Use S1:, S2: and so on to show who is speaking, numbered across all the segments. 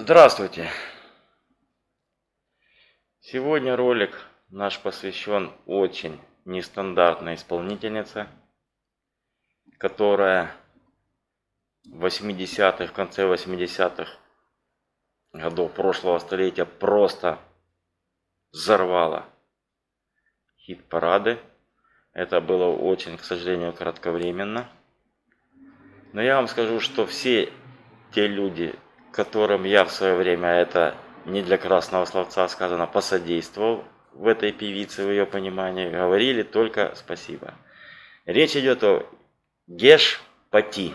S1: Здравствуйте! Сегодня ролик наш посвящен очень нестандартной исполнительнице, которая в конце 80-х годов прошлого столетия просто взорвала хит-парады. Это было очень, к сожалению, кратковременно. Но я вам скажу, что все те люди, которым я в свое время, это не для красного словца сказано, посодействовал в этой певице, в ее понимании, говорили только спасибо. Речь идет о Геш Пати.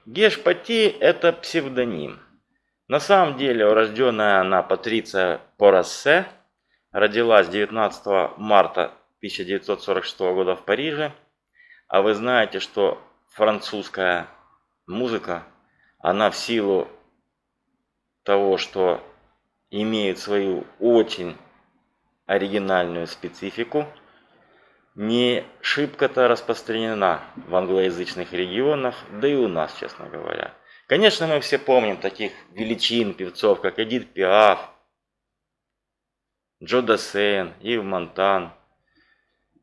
S1: Геш Пати – это псевдоним. На самом деле, урожденная она Патриция Порассе, родилась 19 марта 1946 года в Париже. А вы знаете, что французская музыка, она в силу того, что имеет свою очень оригинальную специфику, не шибко-то распространена в англоязычных регионах, да и у нас, честно говоря. Конечно, мы все помним таких величин певцов, как Эдит Пиаф, Джо Дассен, Ив Монтан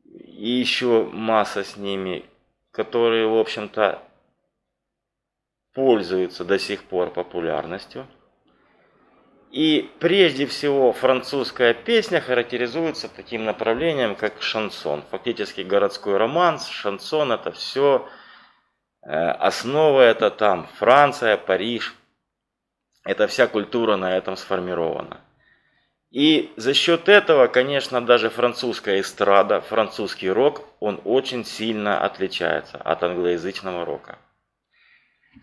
S1: и еще масса с ними, которые, в общем-то, пользуются до сих пор популярностью. И прежде всего французская песня характеризуется таким направлением, как шансон. Фактически городской романс, шансон — это все, основа это там Франция, Париж. Это вся культура на этом сформирована. И за счет этого, конечно, даже французская эстрада, французский рок, он очень сильно отличается от англоязычного рока.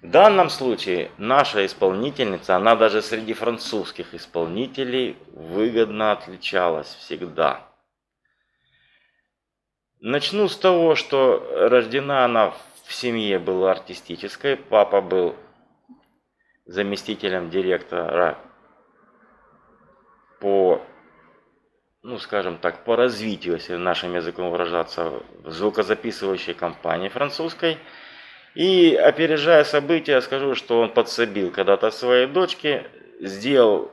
S1: В данном случае наша исполнительница, она даже среди французских исполнителей выгодно отличалась всегда. Начну с того, что рождена она в семье была артистической. Папа был заместителем директора по, скажем так, по развитию, если нашим языком выражаться, в звукозаписывающей компании французской. И, опережая события, скажу, что он подсобил когда-то своей дочке, сделал,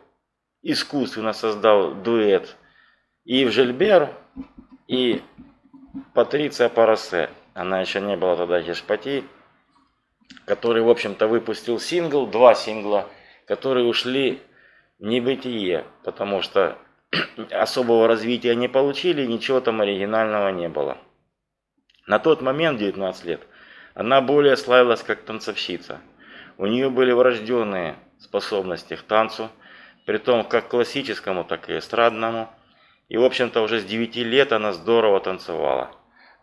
S1: искусственно создал дуэт Ив Жильбер и Патриция Порассе. Она еще не была тогда Геш Пати, который, в общем-то, выпустил сингл, 2 сингла, которые ушли в небытие, потому что особого развития не получили, ничего там оригинального не было. На тот момент, 19 лет, она более славилась как танцовщица. У нее были врожденные способности к танцу, притом как классическому, так и эстрадному. И, в общем-то, уже с 9 лет она здорово танцевала.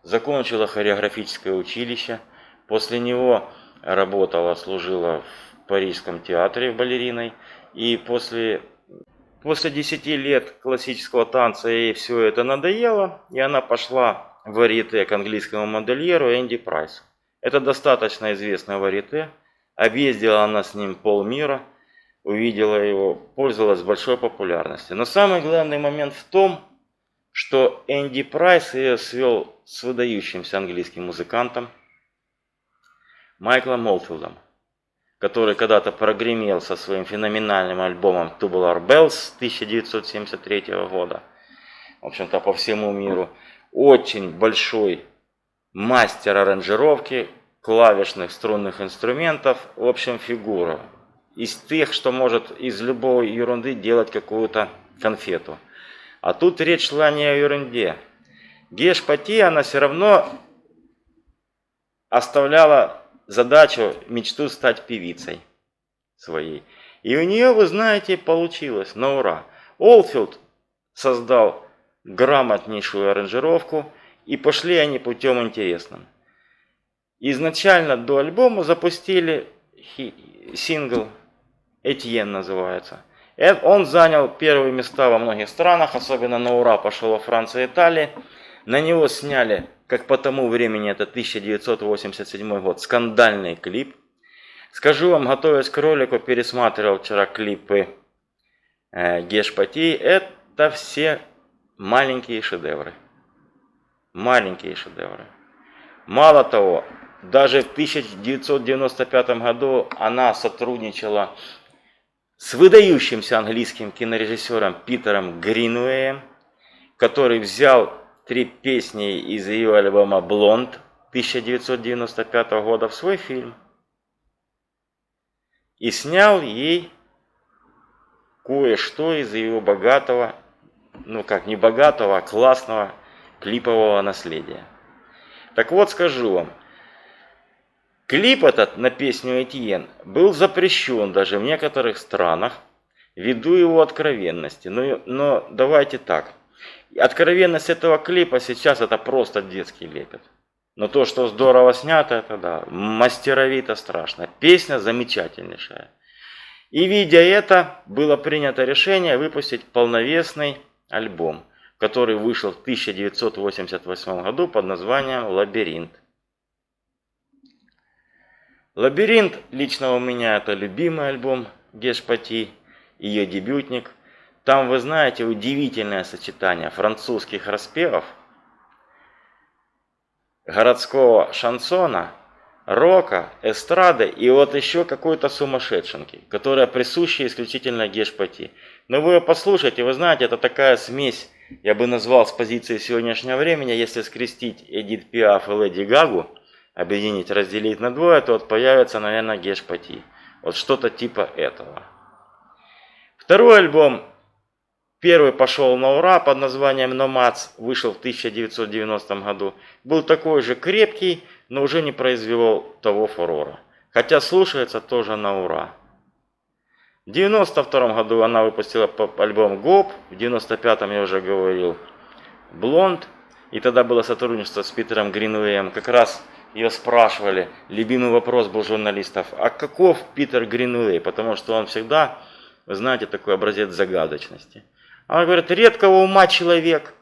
S1: Закончила хореографическое училище, после него работала, служила в Парижском театре балериной. И после 10 лет классического танца ей все это надоело, и она пошла в варьете к английскому модельеру Энди Прайсу. Это достаточно известное варьете. Объездила она с ним полмира, увидела его, пользовалась большой популярностью. Но самый главный момент в том, что Энди Прайс ее свел с выдающимся английским музыкантом Майклом Олдфилдом, который когда-то прогремел со своим феноменальным альбомом Tubular Bells 1973 года. В общем-то, по всему миру. Очень большой мастер аранжировки, клавишных струнных инструментов, в общем, фигура. Из тех, что может из любой ерунды делать какую-то конфету. А тут речь шла не о ерунде. Геш Пати, она все равно оставляла задачу, мечту стать певицей своей. И у нее, вы знаете, получилось на ура. Олдфилд создал грамотнейшую аранжировку, и пошли они путем интересным. Изначально до альбома запустили сингл «Этьен» называется. Он занял первые места во многих странах, особенно на ура пошел во Франции и Италии. На него сняли, как по тому времени, это 1987 год, скандальный клип. Скажу вам, готовясь к ролику, пересматривал вчера клипы Гешпати, это все маленькие шедевры. Маленькие шедевры. Мало того, даже в 1995 году она сотрудничала с выдающимся английским кинорежиссером Питером Гринуэем, который взял 3 песни из ее альбома «Блонд» 1995 года в свой фильм и снял ей кое-что из ее богатого, ну как не богатого, а классного клипового наследия. Так вот, скажу вам, клип этот на песню «Этьен» был запрещен даже в некоторых странах ввиду его откровенности. Но давайте так. Откровенность этого клипа сейчас это просто детский лепет. Но то, что здорово снято, это да, мастеровито страшно. Песня замечательнейшая. И видя это, было принято решение выпустить полновесный альбом, который вышел в 1988 году под названием «Лабиринт». «Лабиринт» лично у меня это любимый альбом Гешпати, ее дебютник. Там, вы знаете, удивительное сочетание французских распевов, городского шансона, рока, эстрады и вот еще какой-то сумасшедшенки, которая присуща исключительно Гешпати. Но вы ее послушайте, вы знаете, это такая смесь, я бы назвал с позиции сегодняшнего времени, если скрестить Эдит Пиаф и Леди Гагу, объединить, разделить на двое, то вот появится, наверное, Гешпати. Вот что-то типа этого. Второй альбом, первый пошел на ура под названием «Nomads», вышел в 1990 году. Был такой же крепкий, но уже не произвел того фурора. Хотя слушается тоже на ура. В 1992 году она выпустила альбом «Гоп», в 1995 я уже говорил «Блонд». И тогда было сотрудничество с Питером Гринуэем. Как раз ее спрашивали, любимый вопрос был журналистов, а каков Питер Гринуэй? Потому что он всегда, вы знаете, такой образец загадочности. Она говорит, редкого ума человек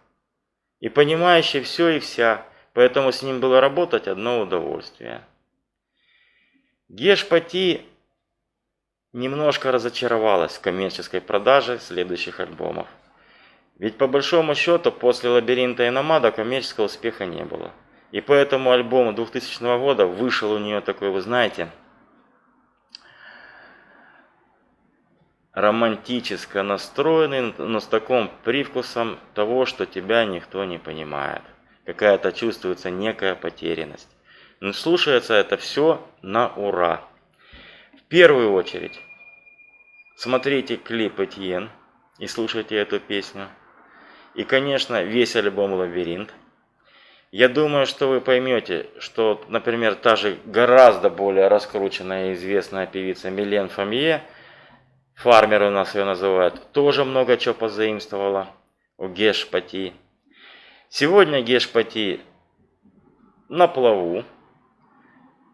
S1: и понимающий все и вся. Поэтому с ним было работать одно удовольствие. Гешпати немножко разочаровалась в коммерческой продаже следующих альбомов. Ведь по большому счету после «Лабиринта» и «Номада» коммерческого успеха не было. И поэтому альбом 2000 года вышел у нее такой, вы знаете, романтически настроенный, но с таким привкусом того, что тебя никто не понимает. Какая-то чувствуется некая потерянность. Но слушается это все на ура. В первую очередь, смотрите клип «Этьен» и слушайте эту песню. И, конечно, весь альбом «Лабиринт». Я думаю, что вы поймете, что, например, та же гораздо более раскрученная и известная певица Милен Фамье, фармер у нас ее называют, тоже много чего позаимствовала у Гешпати. Сегодня Гешпати на плаву.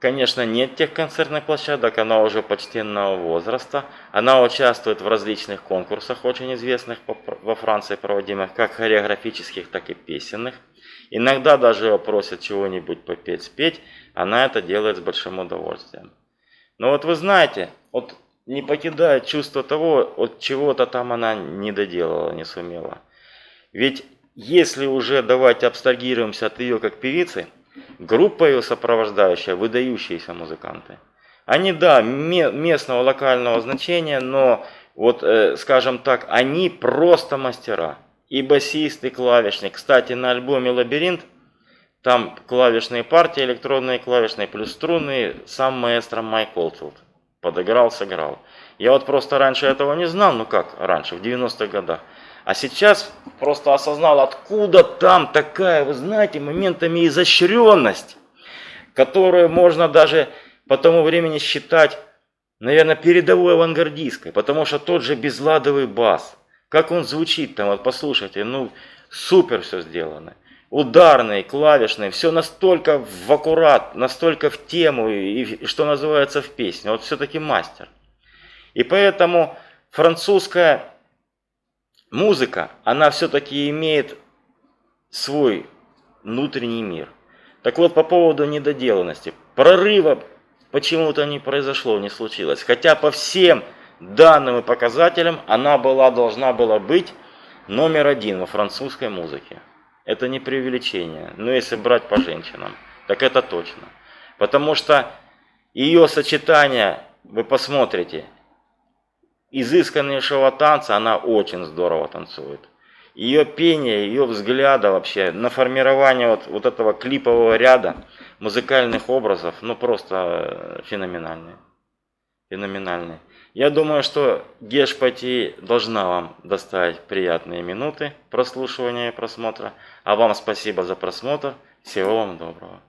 S1: Конечно, нет тех концертных площадок, она уже почтенного возраста. Она участвует в различных конкурсах, очень известных во Франции проводимых, как хореографических, так и песенных. Иногда даже ее просят чего-нибудь попеть, спеть, она это делает с большим удовольствием. Но вот вы знаете, вот не покидает чувство того, от чего-то там она не доделала, не сумела. Ведь если уже давайте абстрагируемся от ее как певицы, группа ее сопровождающая, выдающиеся музыканты. Они, да, местного локального значения, но вот, скажем так, они просто мастера. И басист, и клавишник. Кстати, на альбоме «Лабиринт» там клавишные партии, электронные клавишные, плюс струнные, сам маэстро Майк Олдфилд подыграл, сыграл. Я вот просто раньше этого не знал, ну как раньше, в 90-х годах. А сейчас просто осознал, откуда там такая, вы знаете, моментами изощренность, которую можно даже по тому времени считать, наверное, передовой авангардистской, потому что тот же безладовый бас, как он звучит там, вот послушайте, ну супер все сделано. Ударные, клавишные, все настолько в аккурат, настолько в тему, и что называется в песне. Вот все-таки мастер. И поэтому французская музыка, она все-таки имеет свой внутренний мир. Так вот, по поводу недоделанности. Прорыва почему-то не произошло, не случилось. Хотя по всем данным и показателям она должна была быть номер один во французской музыке. Это не преувеличение. Но если брать по женщинам, так это точно. Потому что ее сочетание, вы посмотрите, изысканнейшего танца, она очень здорово танцует. Ее пение, ее взгляда вообще на формирование вот этого клипового ряда музыкальных образов, ну просто феноменальные. Феноменальные. Я думаю, что Гешпати должна вам доставить приятные минуты прослушивания и просмотра. А вам спасибо за просмотр. Всего вам доброго.